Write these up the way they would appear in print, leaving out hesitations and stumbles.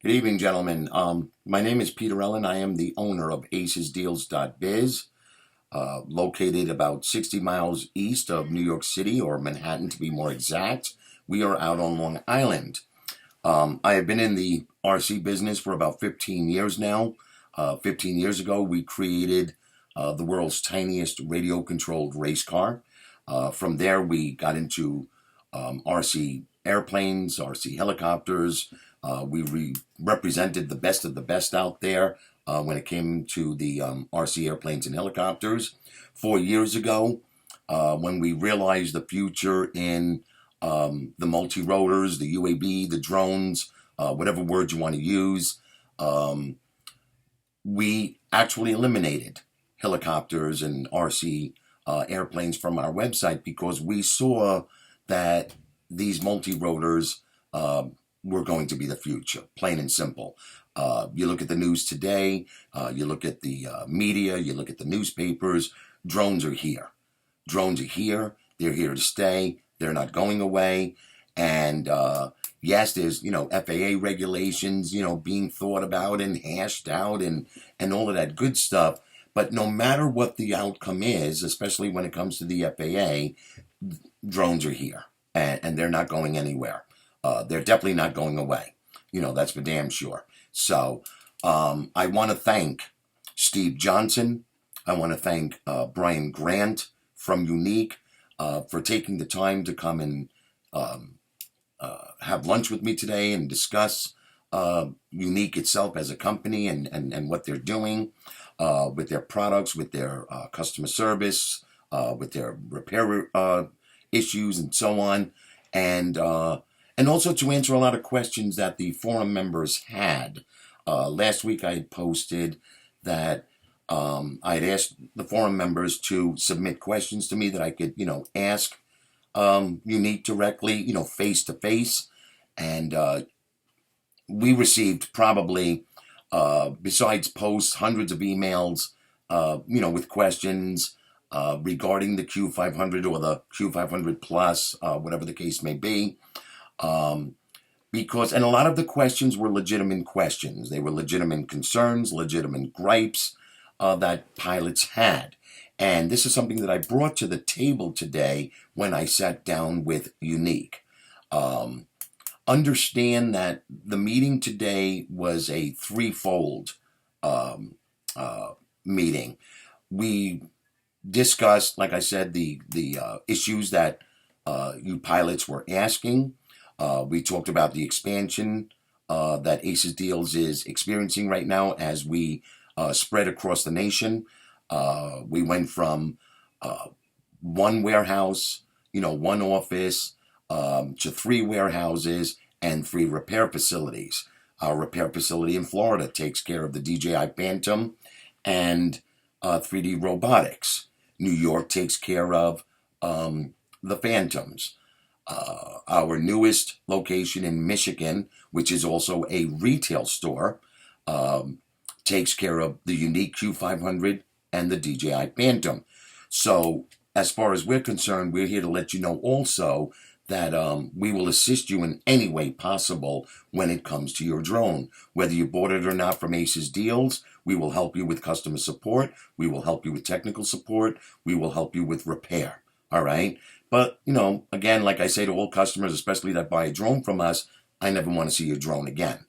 Good evening, gentlemen. My name is Peter Ellen. I am the owner of Acesdeals.biz, located about 60 miles east of New York City, or Manhattan to be more exact. We are out on Long Island. I have been in the RC business for about 15 years now. 15 years ago, we created the world's tiniest radio-controlled race car. From there, we got into RC airplanes, RC helicopters. We represented the best of the best out there when it came to the RC airplanes and helicopters. 4 years ago, when we realized the future in the multi-rotors, the UAV, the drones, whatever word you want to use, we actually eliminated helicopters and RC airplanes from our website because we saw that these multi-rotors were going to be the future, plain and simple. You look at the news today, you look at the media, you look at the newspapers, drones are here. Drones are here, they're here to stay, they're not going away, and yes, there's, FAA regulations, being thought about and hashed out and all of that good stuff, but no matter what the outcome is, especially when it comes to the FAA, drones are here, and they're not going anywhere. They're definitely not going away. That's for damn sure. So I want to thank Steve Johnson. I want to thank Brian Grant from Yuneec for taking the time to come and have lunch with me today and discuss Yuneec itself as a company and what they're doing with their products, with their customer service, with their repair issues and so on. And also to answer a lot of questions that the forum members had. Last week I had posted that I had asked the forum members to submit questions to me that I could, ask Yuneec directly, face to face. And we received probably, besides posts, hundreds of emails, with questions regarding the Q500 or the Q500 Plus, whatever the case may be. And a lot of the questions were legitimate questions. They were legitimate concerns, legitimate gripes that pilots had. And this is something that I brought to the table today when I sat down with Yuneec. Understand that the meeting today was a threefold meeting. We discussed, like I said, the issues that you pilots were asking. We talked about the expansion that Acesdeals is experiencing right now as we spread across the nation. We went from one warehouse, one office, to 3 warehouses and 3 repair facilities. Our repair facility in Florida takes care of the DJI Phantom and 3D robotics. New York takes care of the Phantoms. Our newest location in Michigan, which is also a retail store, takes care of the Yuneec Q500 and the DJI Phantom. So as far as we're concerned, we're here to let you know also that we will assist you in any way possible when it comes to your drone. Whether you bought it or not from Acesdeals, we will help you with customer support. We will help you with technical support. We will help you with repair. All right? But, again, like I say to all customers, especially that buy a drone from us, I never want to see your drone again.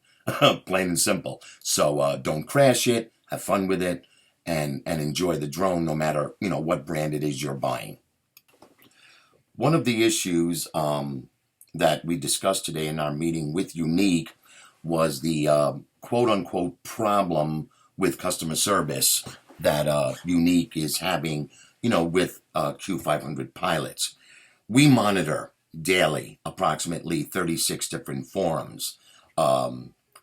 Plain and simple. So don't crash it. Have fun with it. And enjoy the drone no matter, what brand it is you're buying. One of the issues that we discussed today in our meeting with Yuneec was the quote-unquote problem with customer service that Yuneec is having, with Q500 pilots. We monitor daily approximately 36 different forums.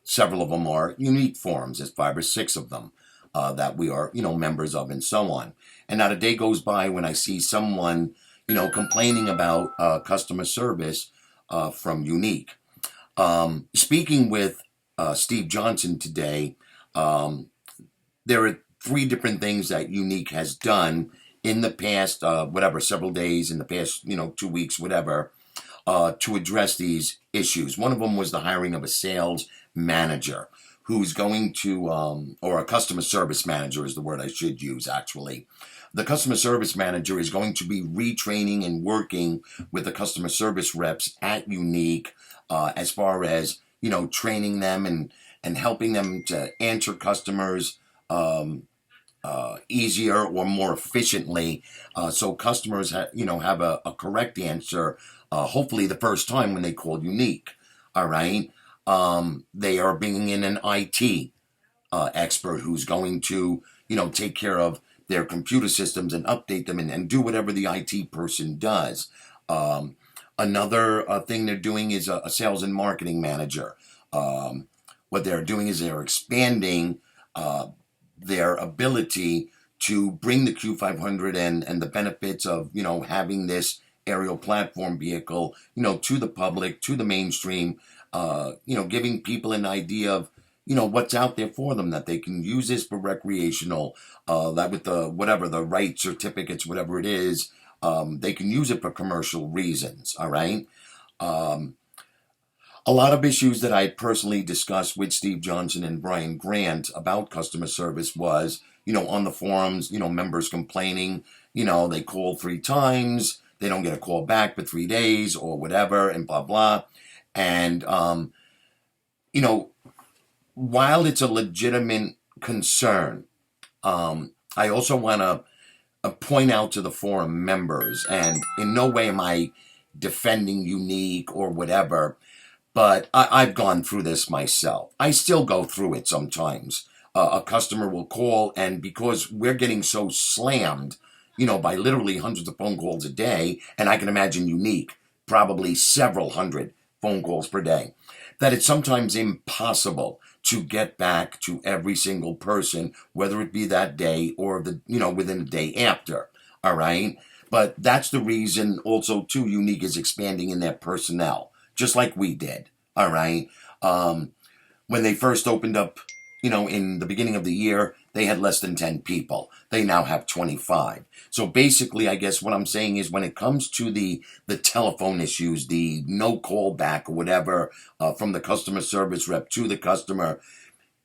Several of them are Yuneec forums. There's 5 or 6 of them that we are, members of and so on. And not a day goes by when I see someone, complaining about customer service from Yuneec. Speaking with Steve Johnson today, there are 3 different things that Yuneec has done in the past, several days, in the past, 2 weeks, whatever, to address these issues. One of them was the hiring of a sales manager who's going to, or a customer service manager is the word I should use actually. The customer service manager is going to be retraining and working with the customer service reps at Yuneec as far as, training them and helping them to answer customers easier or more efficiently, so customers have a correct answer, hopefully the first time when they call Yuneec. All right. They are bringing in an IT expert who's going to take care of their computer systems and update them and do whatever the IT person does. Another thing they're doing is a sales and marketing manager. What they're doing is they're expanding their ability to bring the Q500 and the benefits of, having this aerial platform vehicle, to the public, to the mainstream, giving people an idea of, what's out there for them, that they can use this for recreational, that with the right certificates, whatever it is, they can use it for commercial reasons. All right. A lot of issues that I personally discussed with Steve Johnson and Brian Grant about customer service was, on the forums, members complaining, they call 3 times, they don't get a call back for 3 days or whatever, and blah, blah. And, while it's a legitimate concern, I also want to point out to the forum members, and in no way am I defending Yuneec or whatever, but I've gone through this myself. I still go through it sometimes. A customer will call, and because we're getting so slammed, by literally hundreds of phone calls a day, and I can imagine Yuneec, probably several hundred phone calls per day, that it's sometimes impossible to get back to every single person, whether it be that day or within a day after. All right. But that's the reason also too Yuneec is expanding in their personnel, just like we did. All right. When they first opened up, in the beginning of the year, they had less than 10 people. They now have 25. So basically, I guess what I'm saying is when it comes to the telephone issues, the no call back or whatever, from the customer service rep to the customer,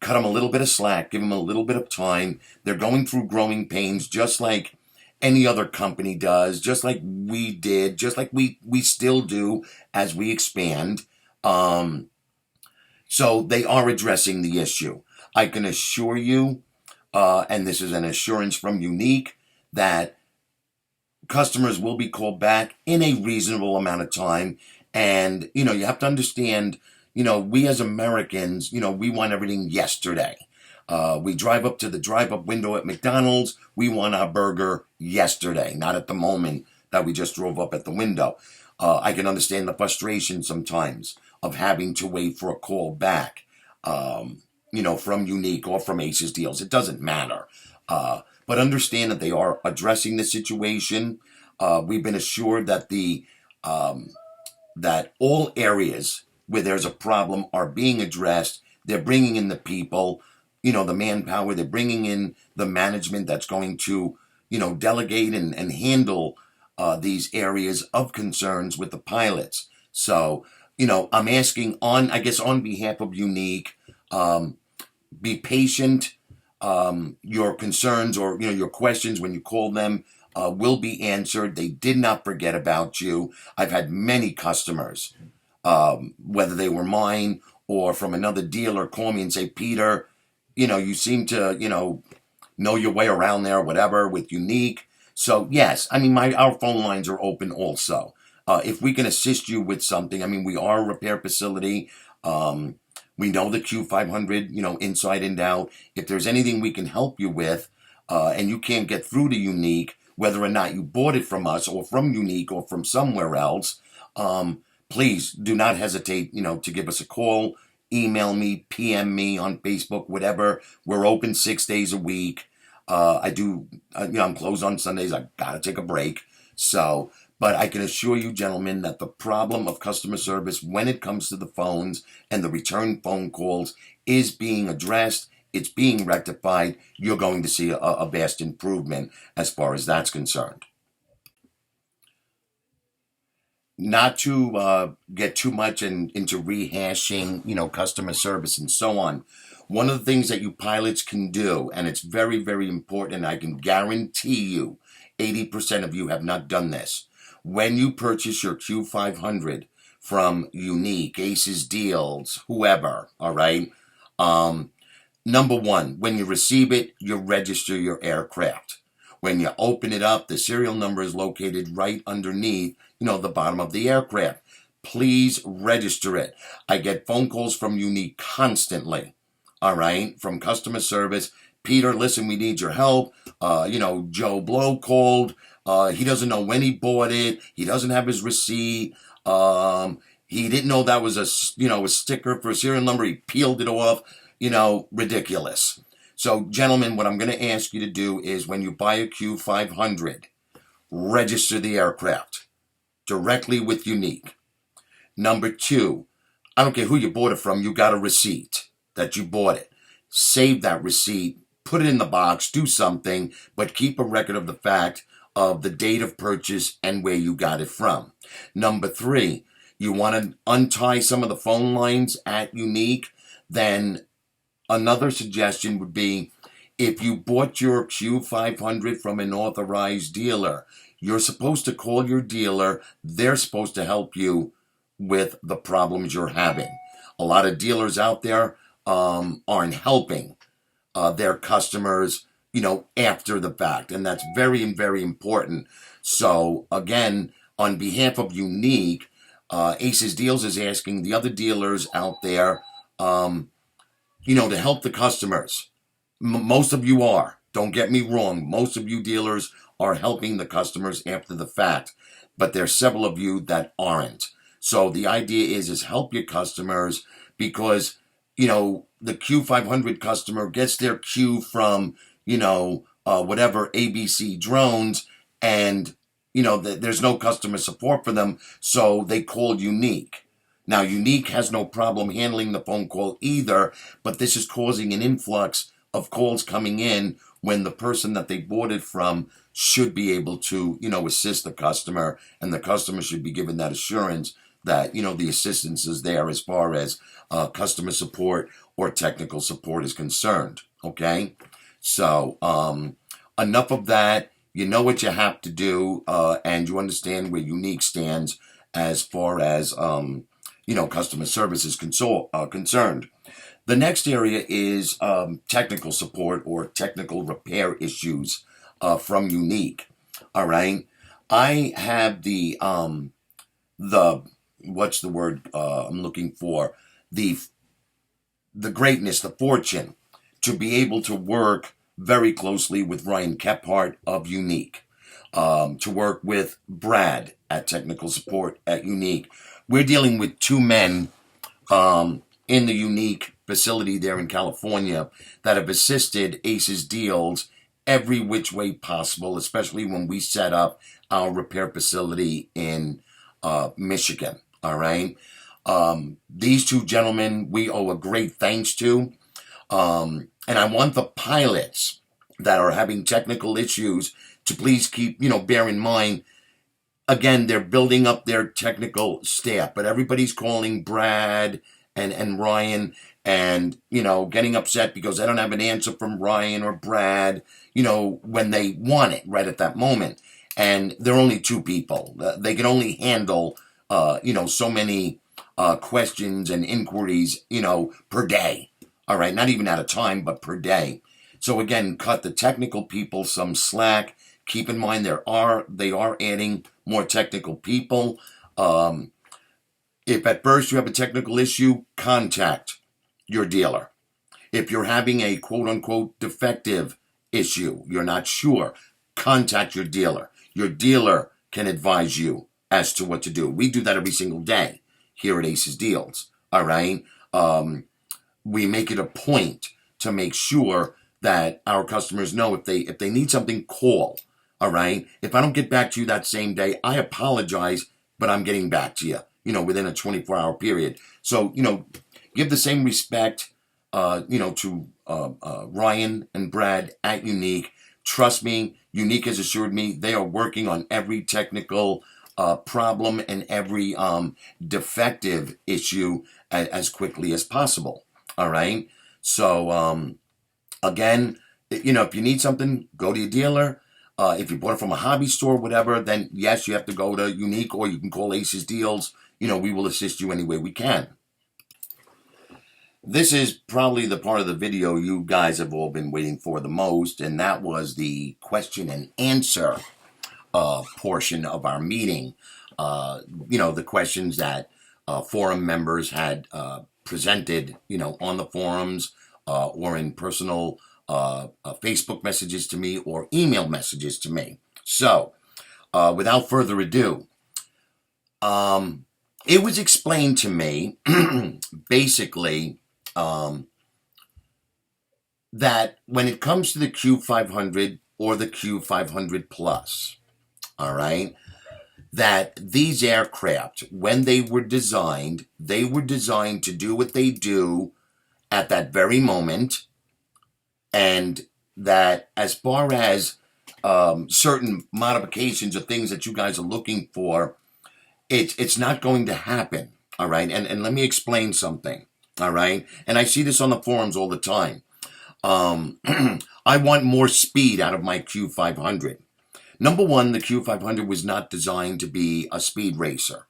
cut them a little bit of slack, give them a little bit of time. They're going through growing pains just like any other company does, just like we did, just like we still do as we expand. So they are addressing the issue. I can assure you, and this is an assurance from Yuneec, that customers will be called back in a reasonable amount of time. And, you have to understand, we as Americans, we want everything yesterday. We drive up to the drive-up window at McDonald's. We want our burger yesterday, not at the moment that we just drove up at the window. I can understand the frustration sometimes of having to wait for a call back, from Yuneec or from Acesdeals. It doesn't matter. But understand that they are addressing the situation. We've been assured that that all areas where there's a problem are being addressed. They're bringing in the people, the manpower. They're bringing in the management that's going to, delegate and handle these areas of concerns with the pilots. So, I'm asking on behalf of Yuneec, be patient. Your concerns or, your questions when you call them will be answered. They did not forget about you. I've had many customers, whether they were mine or from another dealer, call me and say, Peter, you seem to, know your way around there, whatever, with Yuneec. So yes, our phone lines are open also. If we can assist you with something, we are a repair facility. We know the Q500, inside and out. If there's anything we can help you with, and you can't get through to Yuneec, whether or not you bought it from us or from Yuneec or from somewhere else, please do not hesitate, to give us a call, email me, PM me on Facebook, whatever. We're open 6 days a week. I'm closed on Sundays. I gotta take a break. So, but I can assure you, gentlemen, that the problem of customer service when it comes to the phones and the return phone calls is being addressed. It's being rectified. You're going to see a vast improvement as far as that's concerned. not to get too much into rehashing, customer service and so on. One of the things that you pilots can do, and it's very, very important, and I can guarantee you 80% of you have not done this. When you purchase your Q500 from Yuneec, Acesdeals, whoever, all right, number one, when you receive it, you register your aircraft. When you open it up, the serial number is located right underneath, the bottom of the aircraft. Please register it. I get phone calls from Yuneec constantly, all right, from customer service. Peter, listen, we need your help. Joe Blow called. He doesn't know when he bought it. He doesn't have his receipt. He didn't know that was a sticker for a serial number. He peeled it off. Ridiculous. So, gentlemen, what I'm going to ask you to do is when you buy a Q500, register the aircraft directly with Yuneec. Number two, I don't care who you bought it from, you got a receipt that you bought it. Save that receipt, put it in the box, do something, but keep a record of the fact of the date of purchase and where you got it from. Number three, you want to untie some of the phone lines at Yuneec, then another suggestion would be if you bought your Q500 from an authorized dealer, you're supposed to call your dealer. They're supposed to help you with the problems you're having. A lot of dealers out there aren't helping their customers, after the fact. And that's very, very important. So, again, on behalf of Yuneec, Acesdeals is asking the other dealers out there, to help the customers. Most of you are. Don't get me wrong. Most of you dealers are helping the customers after the fact. But there's several of you that aren't. So the idea is help your customers because, the Q500 customer gets their Q from, whatever ABC drones and, there's no customer support for them. So they call Yuneec. Now, Yuneec has no problem handling the phone call either, but this is causing an influx of calls coming in when the person that they bought it from should be able to, assist the customer, and the customer should be given that assurance that, the assistance is there as far as customer support or technical support is concerned, okay? So, enough of that. You know what you have to do, and you understand where Yuneec stands as far as, customer service is concerned. The next area is technical support or technical repair issues from Yuneec. All right, I have the what's the word I'm looking for, the greatness, the fortune to be able to work very closely with Ryan Kephart of Yuneec, to work with Brad at technical support at Yuneec. We're dealing with two men in the Yuneec facility there in California that have assisted Acesdeals every which way possible, especially when we set up our repair facility in Michigan. All right. These two gentlemen we owe a great thanks to. And I want the pilots that are having technical issues to please keep, bear in mind, again, they're building up their technical staff, but everybody's calling Brad and Ryan and, getting upset because they don't have an answer from Ryan or Brad, when they want it right at that moment. And they're only two people. They can only handle, so many questions and inquiries, per day. All right, not even at a time, but per day. So again, cut the technical people some slack. Keep in mind they are adding more technical people. If at first you have a technical issue, contact your dealer. If you're having a quote unquote defective issue, you're not sure, contact your dealer. Your dealer can advise you as to what to do. We do that every single day here at Acesdeals. All right. We make it a point to make sure that our customers know if they need something, call. All right. If I don't get back to you that same day, I apologize, but I'm getting back to you, within a 24-hour period. So, give the same respect, to Ryan and Brad at Yuneec. Trust me, Yuneec has assured me they are working on every technical problem and every defective issue as quickly as possible. All right. So again, if you need something, go to your dealer. If you bought it from a hobby store, whatever, then yes, you have to go to Yuneec, or you can call Acesdeals. We will assist you any way we can. This is probably the part of the video you guys have all been waiting for the most, and that was the question and answer portion of our meeting. The questions that forum members had presented, on the forums or in personal Facebook messages to me or email messages to me. So, without further ado, it was explained to me, basically, that when it comes to the Q500 or the Q500 Plus, all right, that these aircraft, when they were designed to do what they do at that very moment, and that as far as certain modifications or things that you guys are looking for, it's not going to happen, all right? And let me explain something, all right? And I see this on the forums all the time. I want more speed out of my Q500. Number one, the Q500 was not designed to be a speed racer.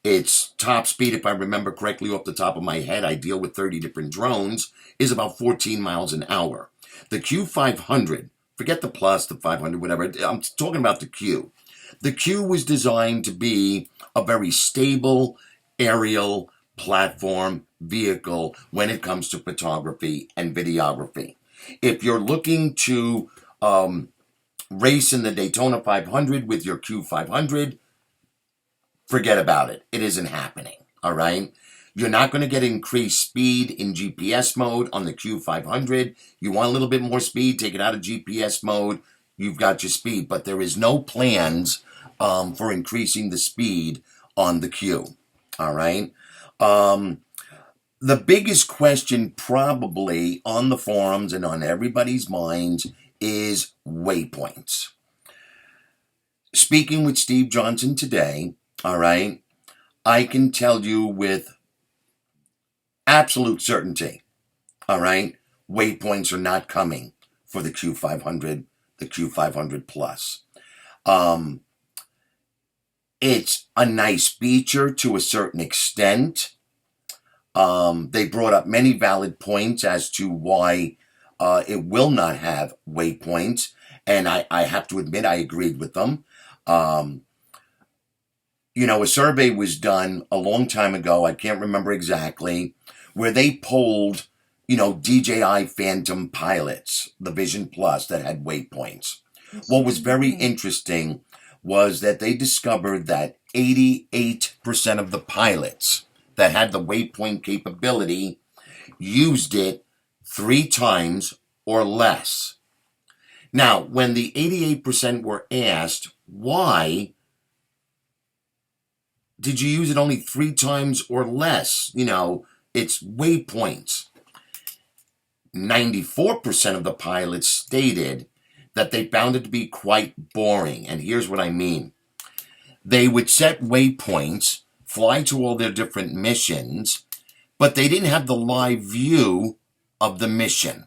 Its top speed, if I remember correctly off the top of my head, I deal with 30 different drones, is about 14 miles an hour. The Q500, forget the Plus, the 500, whatever, I'm talking about the Q. The Q was designed to be a very stable aerial platform vehicle when it comes to photography and videography. If you're looking to race in the Daytona 500 with your Q500, forget about it. It isn't happening, all right? You're not going to get increased speed in GPS mode on the Q500. You want a little bit more speed, take it out of GPS mode, you've got your speed. But there is no plans for increasing the speed on the Q, all right? The biggest question probably on the forums and on everybody's minds is waypoints. Speaking with Steve Johnson today, all right, I can tell you with absolute certainty, all right, waypoints are not coming for the Q500, the Q500 Plus. It's a nice feature to a certain extent. They brought up many valid points as to why it will not have waypoints, and I have to admit I agreed with them. A survey was done a long time ago, I can't remember exactly, where they polled, DJI Phantom pilots, the Vision Plus, that had waypoints. What was very interesting was that they discovered that 88% of the pilots that had the waypoint capability used it 3 times or less. Now, when the 88% were asked, why did you use it only 3 times or less? It's waypoints. 94% of the pilots stated that they found it to be quite boring. And here's what I mean. They would set waypoints, fly to all their different missions, but they didn't have the live view of the mission.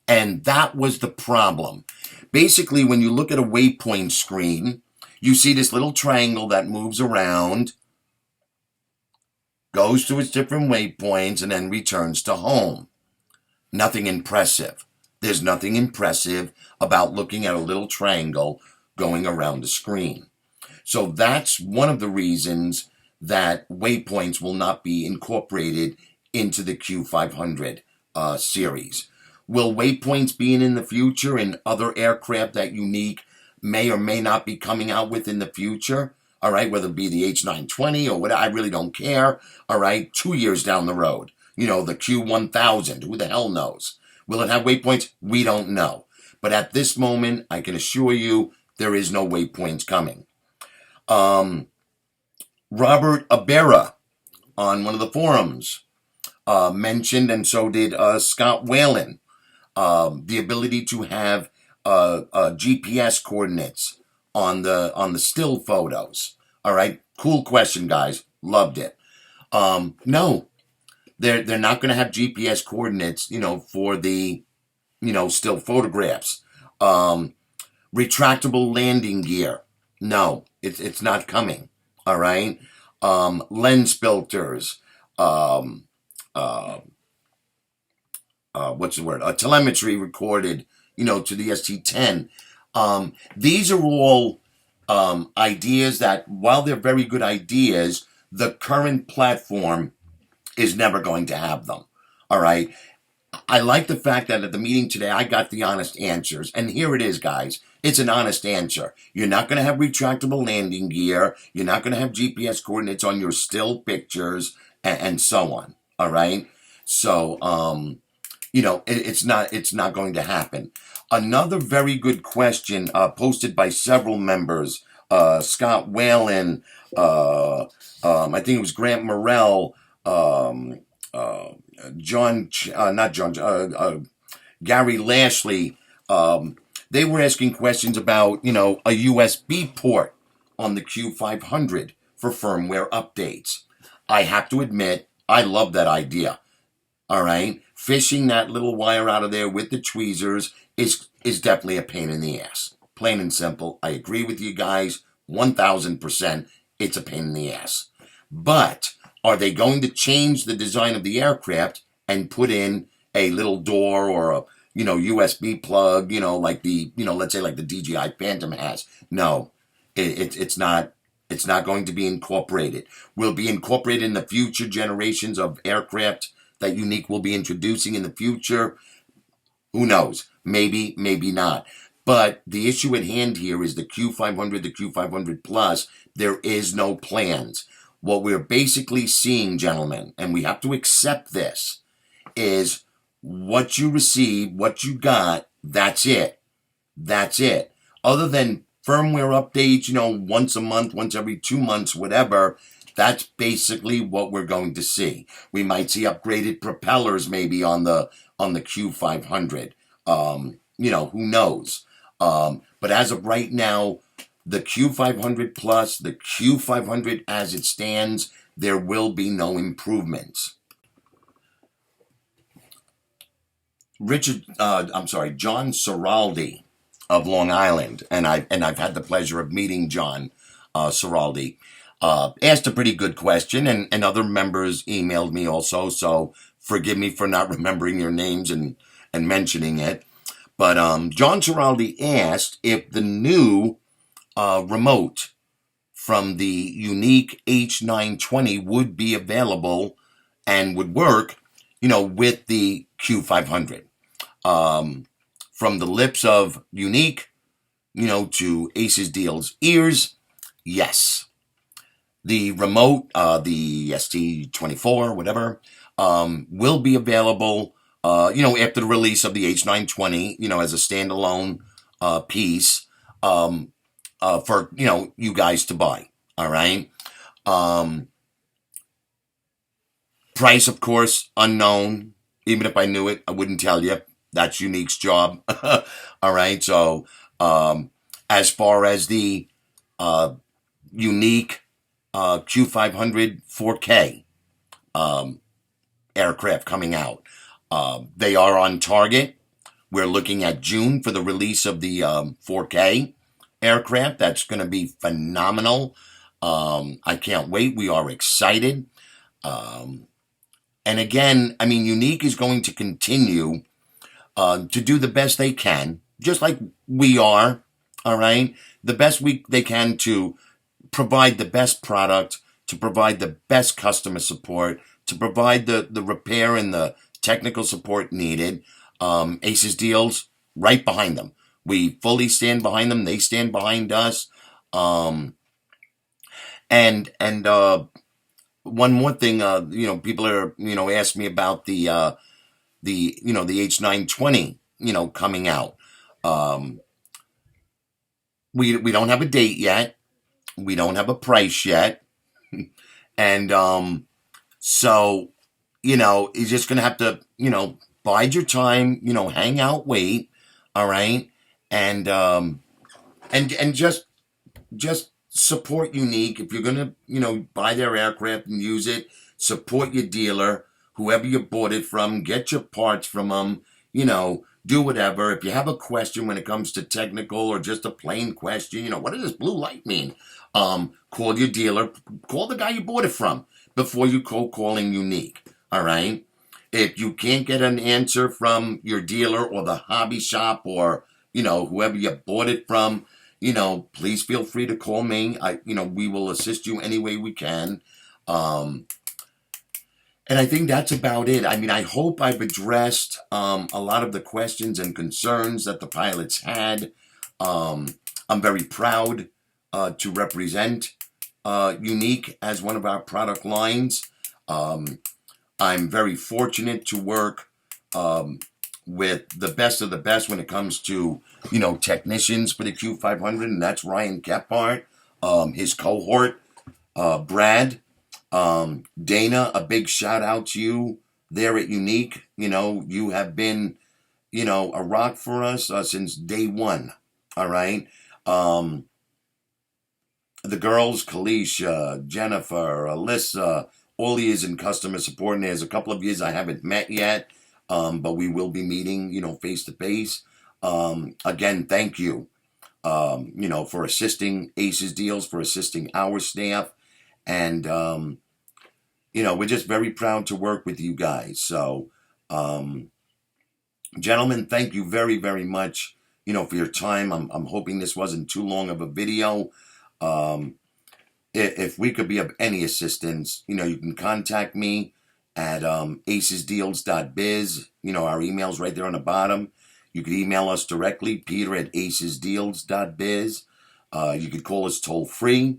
And that was the problem. Basically, when you look at a waypoint screen, you see this little triangle that moves around, goes to its different waypoints, and then returns to home. Nothing impressive. There's nothing impressive about looking at a little triangle going around the screen. So that's one of the reasons that waypoints will not be incorporated into the Q500 series. Will waypoints be in the future in other aircraft that Yuneec may or may not be coming out with in the future? All right, whether it be the H920 or what, I really don't care. All right, 2 years down the road, the Q1000, who the hell knows? Will it have waypoints? We don't know. But at this moment, I can assure you there is no waypoints coming. Robert Abera on one of the forums mentioned, and so did Scott Whalen, the ability to have GPS coordinates on the still photos. All right, cool question, guys. Loved it. No, they're not going to have GPS coordinates, for the, still photographs. Um, Retractable landing gear. No, it's not coming. All right. Lens filters. Um, uh, what's the word? Telemetry recorded, to the ST10. These are all ideas that, while they're very good ideas, the current platform is never going to have them. All right. I like the fact that at the meeting today, I got the honest answers. And here it is, guys. It's an honest answer. You're not going to have retractable landing gear. You're not going to have GPS coordinates on your still pictures and so on. All right. So, it's not going to happen. Another very good question posted by several members, Scott Whalen, I think it was Grant Morrell, Gary Lashley. They were asking questions about, a USB port on the Q500 for firmware updates. I have to admit, I love that idea. All right, fishing that little wire out of there with the tweezers is definitely a pain in the ass. Plain and simple. I agree with you guys 1000%. It's a pain in the ass. But are they going to change the design of the aircraft and put in a little door or a USB plug, like the let's say like the DJI Phantom has? No, it's not. It's not going to be incorporated. Will be incorporated in the future generations of aircraft that Yuneec will be introducing in the future. Who knows? Maybe, maybe not. But the issue at hand here is the Q500, the Q500 Plus. There is no plans. What we're basically seeing, gentlemen, and we have to accept this, is what you receive, what you got, that's it. That's it. Other than firmware updates, once a month, once every 2 months, whatever, that's basically what we're going to see. We might see upgraded propellers maybe on the Q500. Who knows? But as of right now, the Q500 Plus, the Q500 as it stands, there will be no improvements. John Ciraldi of Long Island, and I've had the pleasure of meeting John Ciraldi. Asked a pretty good question, and other members emailed me also, so forgive me for not remembering your names and mentioning it. But John Ciraldi asked if the new remote from the Yuneec H920 would be available and would work, with the Q500. From the lips of Yuneec, to Acesdeals' ears, yes. The remote, the ST24, whatever, will be available, after the release of the H920, as a standalone piece for, you guys to buy. All right. Price, of course, unknown. Even if I knew it, I wouldn't tell you. That's Yuneec's job. All right. So, as far as the Yuneec Q500 4K aircraft coming out, they are on target. We're looking at June for the release of the 4K aircraft. That's going to be phenomenal. I can't wait. We are excited. And again, Yuneec is going to continue to do the best they can, just like we are. All right, the best they can to provide the best product, to provide the best customer support, to provide the repair and the technical support needed. Acesdeals, right behind them. We fully stand behind them. They stand behind us. And one more thing, people are, ask me about the H920, coming out. We don't have a date yet. We don't have a price yet. And so, you're just going to have to, bide your time, hang out, wait. All right. And just support Yuneec. If you're gonna, buy their aircraft and use it, support your dealer, whoever you bought it from. Get your parts from them. Do whatever. If you have a question when it comes to technical or just a plain question, what does this blue light mean? Call your dealer. Call the guy you bought it from before you calling Yuneec. All right. If you can't get an answer from your dealer or the hobby shop or whoever you bought it from, please feel free to call me. We will assist you any way we can. And I think that's about it. I mean, I hope I've addressed a lot of the questions and concerns that the pilots had. I'm very proud to represent Yuneec as one of our product lines. I'm very fortunate to work with the best of the best when it comes to, technicians for the Q500, and that's Ryan Kephart, his cohort, Brad, Dana, a big shout out to you there at Yuneec. You have been, a rock for us since day one. All right. The girls, Kalisha, Jennifer, Alyssa, all years in customer support, and there's a couple of years I haven't met yet, but we will be meeting, face to face. Again, thank you, for assisting Acesdeals, for assisting our staff, and we're just very proud to work with you guys. So, gentlemen, thank you very, very much, for your time. I'm hoping this wasn't too long of a video. If we could be of any assistance, you can contact me at acesdeals.biz. Our email's right there on the bottom. You could email us directly, Peter at acesdeals.biz. You could call us toll free,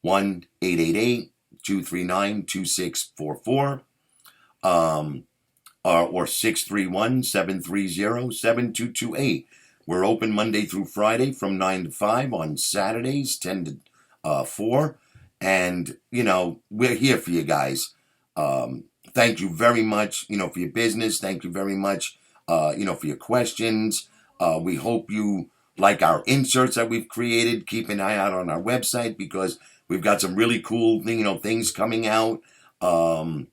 1-888-239-2644, or 631-730-7228. We're open Monday through Friday from 9 to 5, on Saturdays 10 to 4. And, we're here for you guys. Thank you very much, for your business. Thank you very much, for your questions. We hope you like our inserts that we've created. Keep an eye out on our website because we've got some really cool, things coming out for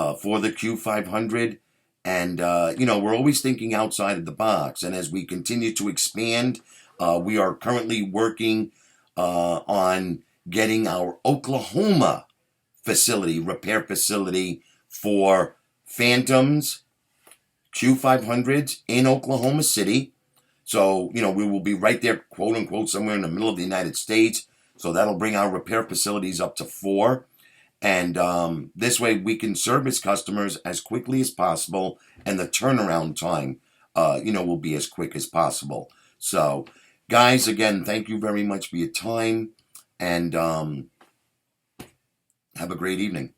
the Q500. And, we're always thinking outside of the box. And as we continue to expand, we are currently working on getting our Oklahoma repair facility for Phantoms, Q500s in Oklahoma City. So, we will be right there, quote unquote, somewhere in the middle of the United States. So that'll bring our repair facilities up to 4. And this way we can service customers as quickly as possible, and the turnaround time, will be as quick as possible. So, guys, again, thank you very much for your time, and have a great evening.